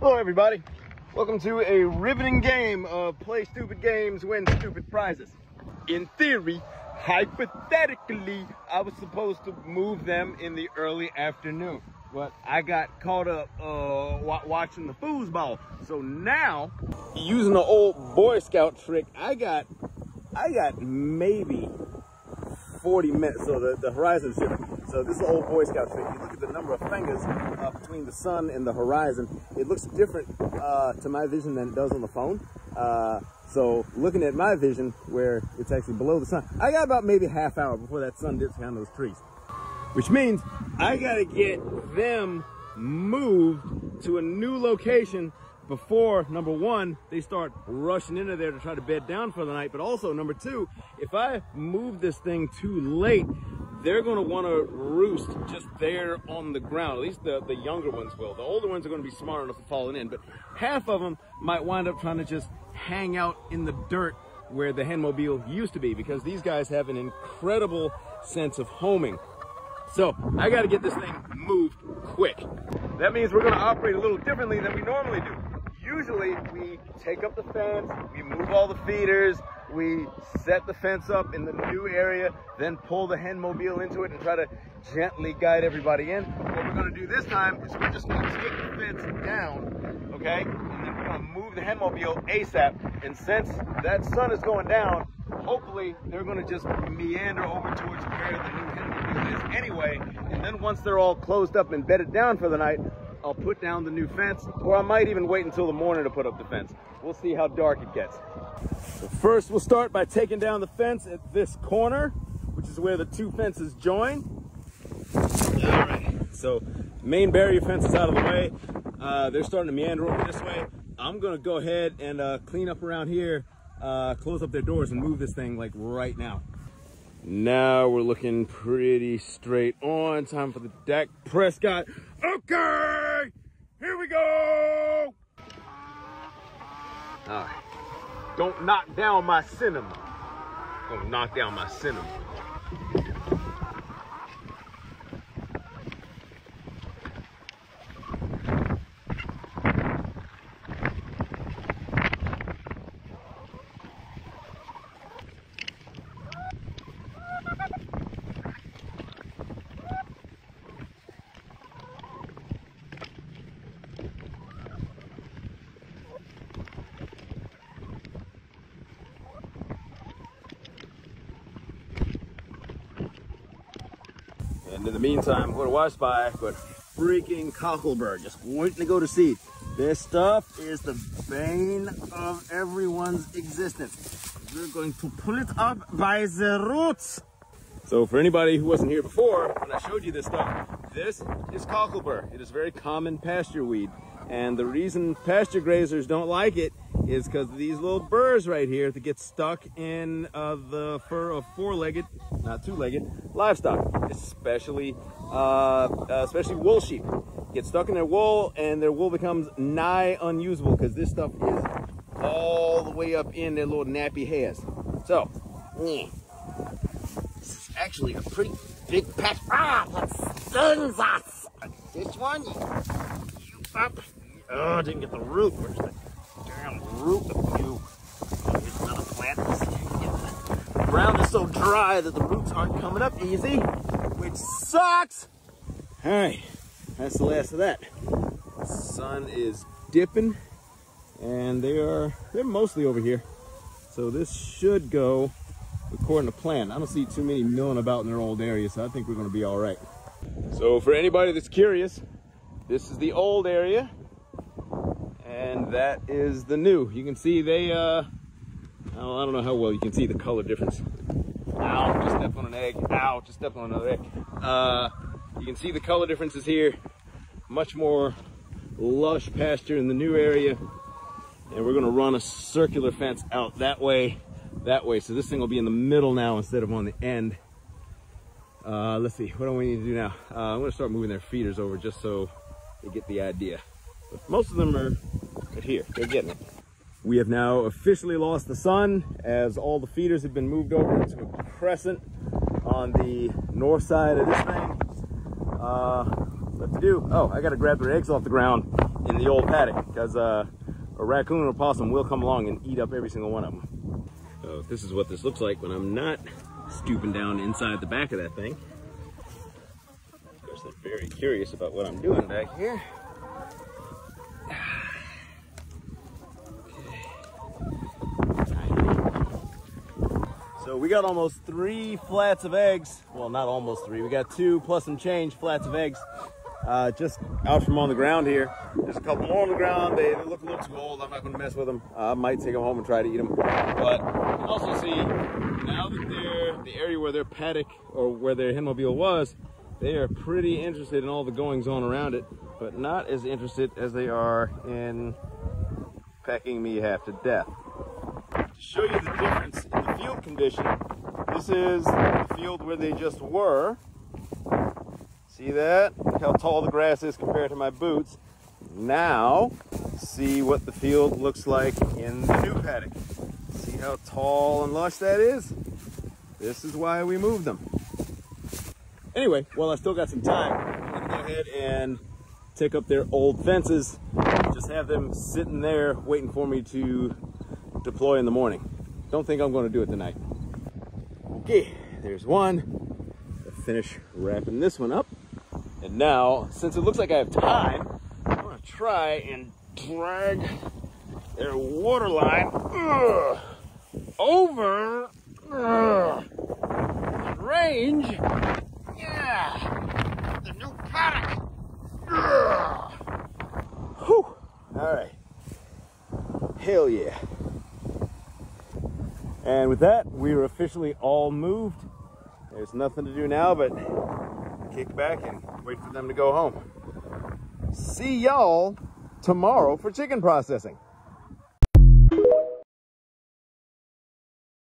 Hello everybody, welcome to a riveting game of play stupid games, win stupid prizes. In theory, hypothetically, I was supposed to move them in the early afternoon, but I got caught up watching the foosball. So now, using the old Boy Scout trick, I got maybe 40 minutes, so the horizon's different. So this is the old Boy Scout trick. You look at the number of fingers between the sun and the horizon. It looks different to my vision than it does on the phone. So looking at my vision, where it's actually below the sun, I got about maybe a half hour before that sun dips behind those trees. Which means I gotta get them moved to a new location before, number one, they start rushing into there to try to bed down for the night. But also, number two, if I move this thing too late, they're going to want to roost just there on the ground. At least the younger ones will. The older ones are going to be smart enough to fall in. But half of them might wind up trying to just hang out in the dirt where the henmobile used to be, because these guys have an incredible sense of homing. So I got to get this thing moved quick. That means we're going to operate a little differently than we normally do. Usually we take up the fence, we move all the feeders, we set the fence up in the new area, then pull the henmobile into it and try to gently guide everybody in. What we're going to do this time is we're just going to take the fence down, okay? And then we're going to move the henmobile ASAP. And since that sun is going down, hopefully they're going to just meander over towards where the new henmobile is anyway. And then once they're all closed up and bedded down for the night, I'll put down the new fence, or I might even wait until the morning to put up the fence. We'll see how dark it gets. So first, we'll start by taking down the fence at this corner, which is where the two fences join. All right, so main barrier fence is out of the way. They're starting to meander over this way. I'm gonna go ahead and clean up around here, close up their doors and move this thing like right now. Now we're looking pretty straight on. Time for the Dak Prescott. Okay, here we go. All right. Don't knock down my cinema. Don't knock down my cinema. And in the meantime, we're watched by freaking Cockelberg, just waiting to go to seed. This stuff is the bane of everyone's existence. We're going to pull it up by the roots. So for anybody who wasn't here before, when I showed you this stuff, this is Cockelberg. It is very common pasture weed. And the reason pasture grazers don't like it is because of these little burrs right here that get stuck in the fur of four-legged, not two-legged, livestock, especially wool sheep. Get stuck in their wool, and their wool becomes nigh unusable because this stuff is all the way up in their little nappy hairs. So, this is actually a pretty big patch. Ah, that stings us. This one, you up. Oh, I didn't get the root. Where's the damn root of you? Here's another plant. The ground is so dry that the roots aren't coming up easy, which sucks. All right, that's the last of that. The sun is dipping, and they're mostly over here. So this should go according to plan. I don't see too many milling about in their old area, so I think we're going to be all right. So for anybody that's curious, this is the old area. And that is the new. You can see they, I don't know how well you can see the color difference. Ow, just stepped on an egg. Ow, just stepped on another egg. You can see the color differences here. Much more lush pasture in the new area. And we're gonna run a circular fence out that way. So this thing will be in the middle now instead of on the end. Let's see, what do we need to do now? I'm gonna start moving their feeders over just so they get the idea. But most of them are here, they're getting it. We have now officially lost the sun as all the feeders have been moved over into a crescent on the north side of this thing. What to do? Oh, I gotta grab their eggs off the ground and the old paddock, because a raccoon or possum will come along and eat up every single one of them. So this is what this looks like when I'm not stooping down inside the back of that thing. Of course, they're very curious about what I'm doing back here. So we got almost 3 flats of eggs. Well, not almost 3. We got 2 plus some change flats of eggs just out from on the ground here. There's a couple more on the ground. They look a little too old. I'm not going to mess with them. I might take them home and try to eat them. But you can also see now that they're the area where their paddock or where their henmobile was, they are pretty interested in all the goings on around it, but not as interested as they are in pecking me half to death. To show you the difference in the field condition, this is the field where they just were. See that? Look how tall the grass is compared to my boots. Now, see what the field looks like in the new paddock. See how tall and lush that is? This is why we moved them. Anyway, while I still got some time, I'm gonna go ahead and take up their old fences. Just have them sitting there waiting for me to deploy in the morning. Don't think I'm going to do it tonight. Okay, there's one. I'll finish wrapping this one up. And now, since it looks like I have time, I'm going to try and drag their water line over the range. Yeah, the new paddock. Whew. All right. Hell yeah. And with that, we are officially all moved. There's nothing to do now but kick back and wait for them to go home. See y'all tomorrow for chicken processing.